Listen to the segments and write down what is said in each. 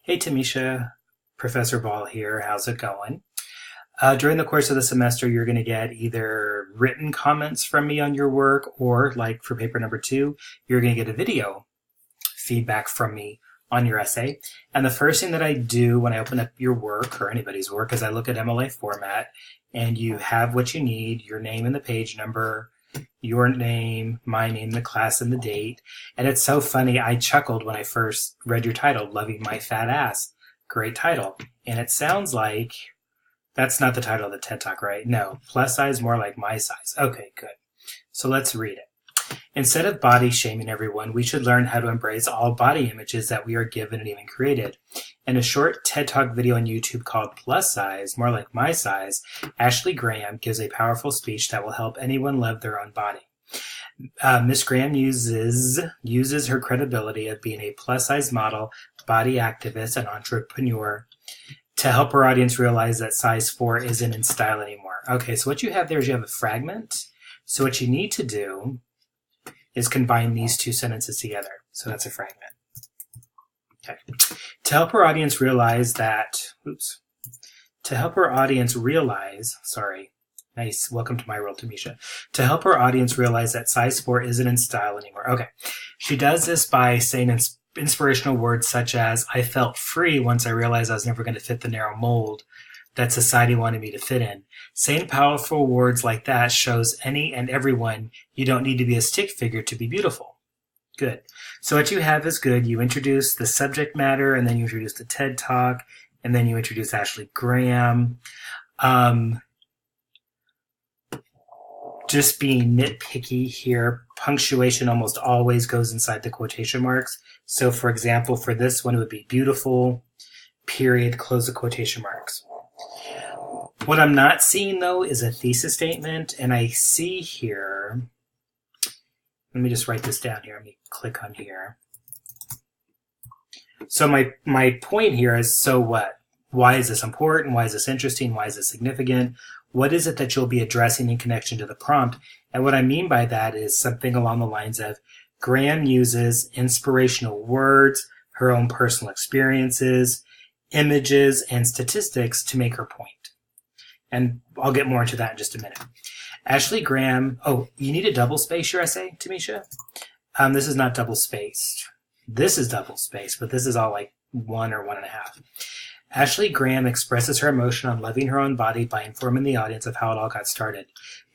Hey, Tamesha, Professor Ball here. How's it going? During the course of the semester, you're going to get either written comments from me on your work, or like for paper number 2, you're going to get a video feedback from me on your essay. And the first thing that I do when I open up your work or anybody's work is I look at MLA format, and you have what you need, your name and the page number, your name, my name, the class, and the date. And it's so funny. I chuckled when I first read your title, Loving My Fat Ass. Great title. And it sounds like that's not the title of the TED Talk, right? No. Plus size, more like my size. Okay, good. So let's read it. Instead of body shaming everyone, we should learn how to embrace all body images that we are given and even created. In a short TED Talk video on YouTube called Plus Size, More Like My Size, Ashley Graham gives a powerful speech that will help anyone love their own body. Miss Graham uses her credibility of being a plus-size model, body activist, and entrepreneur to help her audience realize that size 4 isn't in style anymore. Okay, so what you have there is you have a fragment. So what you need to do is combine these two sentences together. So that's a fragment. Okay. To help her audience realize that, nice, welcome to my world, Tamesha. To help her audience realize that size 4 isn't in style anymore. Okay. She does this by saying inspirational words such as, I felt free once I realized I was never going to fit the narrow mold that society wanted me to fit in. Saying powerful words like that shows any and everyone you don't need to be a stick figure to be beautiful. Good. So what you have is good. You introduce the subject matter, and then you introduce the TED Talk, and then you introduce Ashley Graham. Just being nitpicky here, punctuation almost always goes inside the quotation marks. So for example, for this one, it would be beautiful, period, close the quotation marks. What I'm not seeing, though, is a thesis statement, and I see here, let me just write this down here. Let me click on here. So my point here is, so what? Why is this important? Why is this interesting? Why is this significant? What is it that you'll be addressing in connection to the prompt? And what I mean by that is something along the lines of, Graham uses inspirational words, her own personal experiences, images, and statistics to make her point. And I'll get more into that in just a minute. Ashley Graham, you need to double space your essay, Tamesha? This is not double spaced. This is double spaced, but this is all like 1 or 1.5. Ashley Graham expresses her emotion on loving her own body by informing the audience of how it all got started.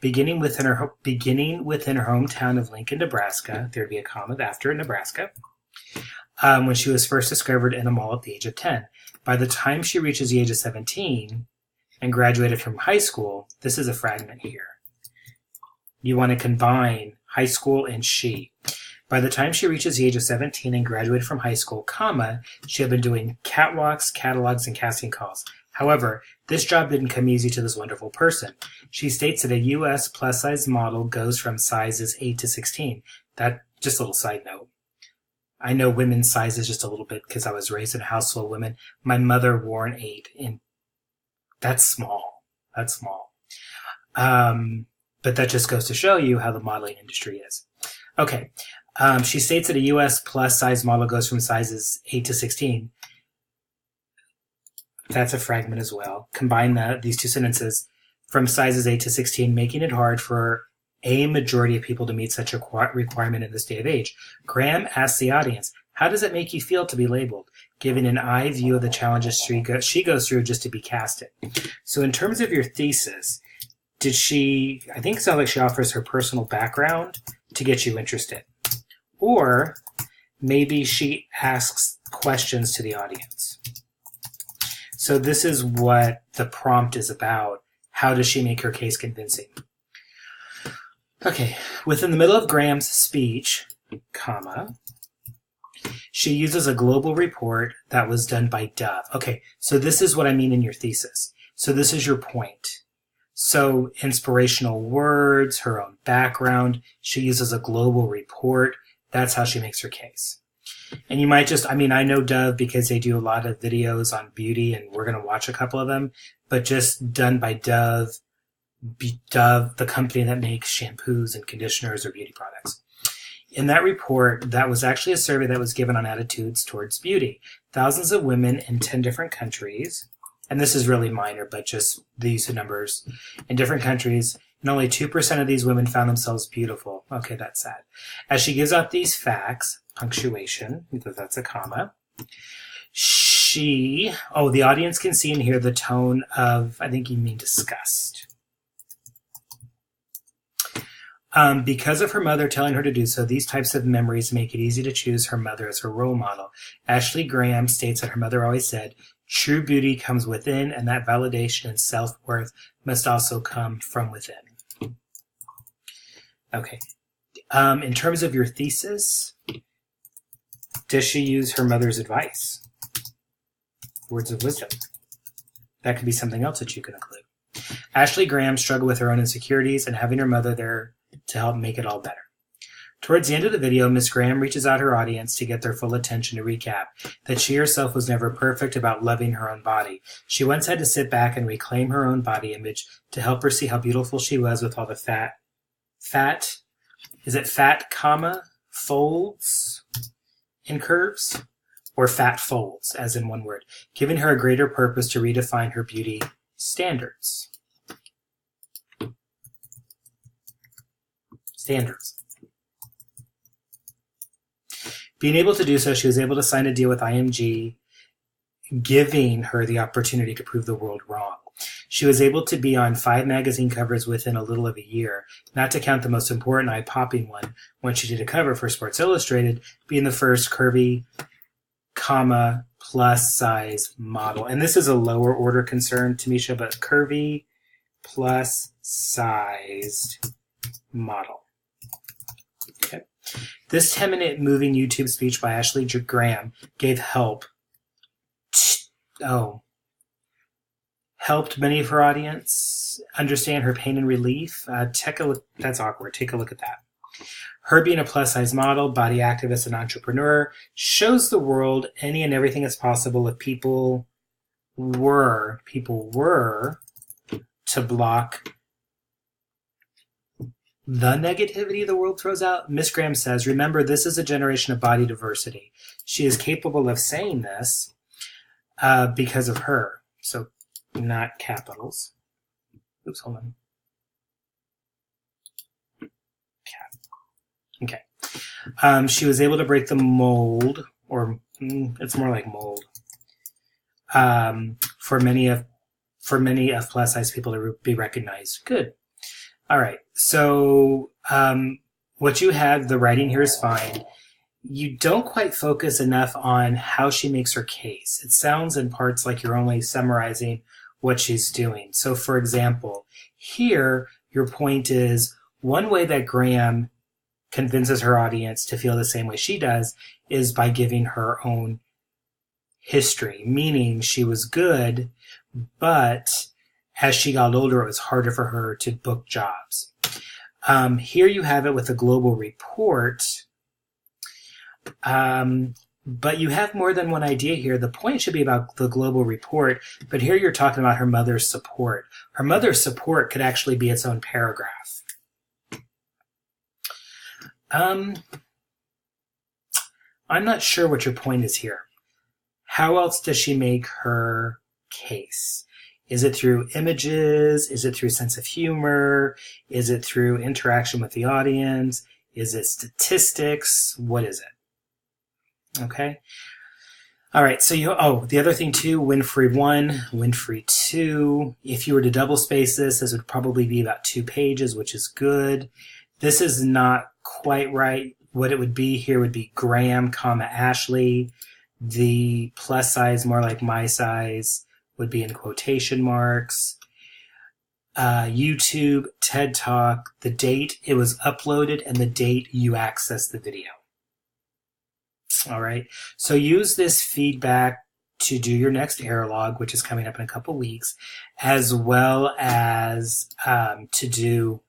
Beginning within her hometown of Lincoln, Nebraska, there'd be a comma after Nebraska, when she was first discovered in a mall at the age of 10. By the time she reaches the age of 17 and graduated from high school, this is a fragment here. You want to combine high school and she. By the time she reaches the age of 17 and graduated from high school, comma, she had been doing catwalks, catalogs, and casting calls. However, this job didn't come easy to this wonderful person. She states that a U.S. plus-size model goes from sizes 8 to 16. That, just a little side note. I know women's sizes just a little bit because I was raised in a house full of women. My mother wore an 8, and that's small. That's small. But that just goes to show you how the modeling industry is. Okay. She states that a U.S. plus-size model goes from sizes 8 to 16. That's a fragment as well. Combine these two sentences, from sizes 8 to 16, making it hard for a majority of people to meet such a requirement in this day of age. Graham asks the audience, how does it make you feel to be labeled? Giving an eye view of the challenges she goes through just to be casted. So in terms of your thesis, I think it sounds like she offers her personal background to get you interested. Or maybe she asks questions to the audience. So this is what the prompt is about. How does she make her case convincing? Okay, within the middle of Graham's speech, comma, she uses a global report that was done by Dove. Okay, so this is what I mean in your thesis. So this is your point. So inspirational words, her own background, she uses a global report. That's how she makes her case. And you might I know Dove because they do a lot of videos on beauty, and we're going to watch a couple of them, but just done by Dove, the company that makes shampoos and conditioners or beauty products. In that report, that was actually a survey that was given on attitudes towards beauty. Thousands of women in 10 different countries, and this is really minor, but just these numbers, in different countries, and only 2% of these women found themselves beautiful. Okay, that's sad. As she gives out these facts, punctuation, because that's a comma, the audience can see and hear the tone of, I think you mean disgust. Because of her mother telling her to do so, these types of memories make it easy to choose her mother as her role model. Ashley Graham states that her mother always said, true beauty comes within, and that validation and self-worth must also come from within. Okay. In terms of your thesis, does she use her mother's advice? Words of wisdom. That could be something else that you can include. Ashley Graham struggled with her own insecurities and having her mother there to help make it all better. Towards the end of the video, Miss Graham reaches out her audience to get their full attention to recap that she herself was never perfect about loving her own body. She once had to sit back and reclaim her own body image to help her see how beautiful she was with all the fat, comma, folds and curves? Or fat folds, as in one word, giving her a greater purpose to redefine her beauty standards. Being able to do so, she was able to sign a deal with IMG, giving her the opportunity to prove the world wrong. She was able to be on 5 magazine covers within a little of a year, not to count the most important eye-popping one, when she did a cover for Sports Illustrated, being the first curvy, comma, plus size model. And this is a lower order concern, Tamesha, but curvy, plus sized model. Okay. This 10-minute moving YouTube speech by Ashley Graham helped many of her audience understand her pain and relief. Take a look. That's awkward. Take a look at that. Her being a plus-size model, body activist, and entrepreneur shows the world any and everything is possible if people were to block the negativity the world throws out. Miss Graham says, remember, this is a generation of body diversity. She is capable of saying this because of her. So not capitals. Oops, hold on. Okay. She was able to break the mold, or it's more like mold, for many of plus-size people to be recognized. Good. All right. So what you have, the writing here is fine. You don't quite focus enough on how she makes her case. It sounds in parts like you're only summarizing what she's doing. So, for example, here your point is one way that Graham convinces her audience to feel the same way she does is by giving her own history, meaning she was good, but as she got older, it was harder for her to book jobs. Here you have it with a global report, but you have more than one idea here. The point should be about the global report, but here you're talking about her mother's support. Her mother's support could actually be its own paragraph. I'm not sure what your point is here. How else does she make her case? Is it through images? Is it through sense of humor? Is it through interaction with the audience? Is it statistics? What is it? Okay. All right. So the other thing too, Winfrey 1, Winfrey 2. If you were to double space this would probably be about 2 pages, which is good. This is not quite right. What it would be here would be Graham, comma, Ashley. The plus size, more like my size, would be in quotation marks. YouTube, TED Talk, the date it was uploaded, and the date you accessed the video. All right. So use this feedback to do your next error log, which is coming up in a couple weeks, as well as to do,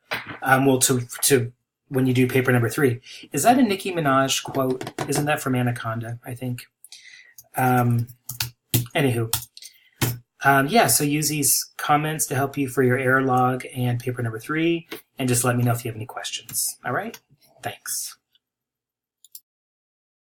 when you do paper number 3. Is that a Nicki Minaj quote? Isn't that from Anaconda, I think? Anywho. So use these comments to help you for your error log and paper number 3, and just let me know if you have any questions. All right? Thanks.